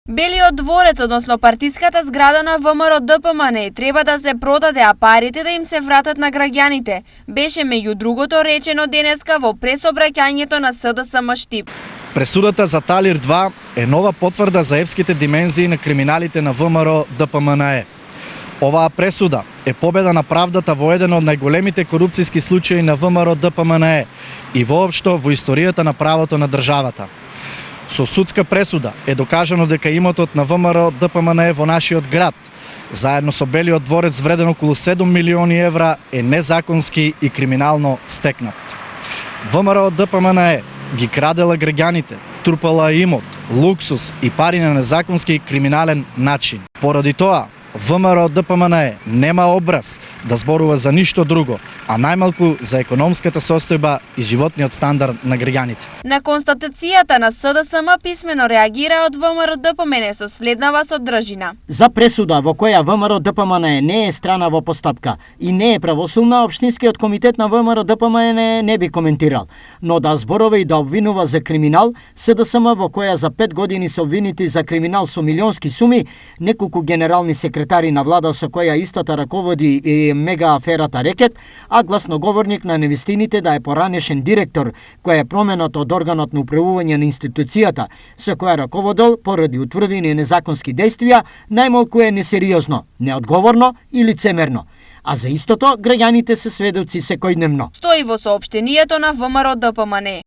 Белиот дворец, односно партиската зграда на ВМРО ДПМН треба да се продаде, а парите да им се вратат на граѓаните, беше меѓу другото речено денеска во пресобраќањето на СДСМ Штип. Пресудата за Талир 2 е нова потврда за епските димензии на криминалите на ВМРО ДПМН. Оваа пресуда е победа на правдата во еден од најголемите корупцијски случаи на ВМРО ДПМН и воопшто во историјата на правото на државата. Со судска пресуда е докажано дека имотот на ВМРО ДПМН во нашиот град, заедно со Белиот дворец вреден околу 7 милиони евра, е незаконски и криминално стекнат. ВМРО ДПМН ги крадела граѓаните, трупала имот, луксус и пари на незаконски и криминален начин. Поради тоа, ВМРО ДПМН нема образ да зборува за ништо друго, а најмалку за економската состојба и животниот стандард на граѓаните. На констатацијата на СДСМ писмено реагира од ВМРО ДПМН со следнава содржина. За пресуда во која ВМРО ДПМН не е страна во постапка и не е правосудна, општинскиот комитет на ВМРО ДПМН не би коментирал, но да зборува и да обвинува за криминал, СДСМ во која за 5 години се обвинети за криминал со милионски суми, неколку генерални секретари на влада со која истата раководи и мега аферата Рекет, а гласноговорник на невистините да е поранешен директор, кој е променат од органот на управување на институцијата, со која раководел поради утврдени незаконски действија, најмалку е несериозно, неодговорно и лицемерно. А за истото, граѓаните се сведоци секојдневно. Стои во соопштенијето на ВМРО ДПМН.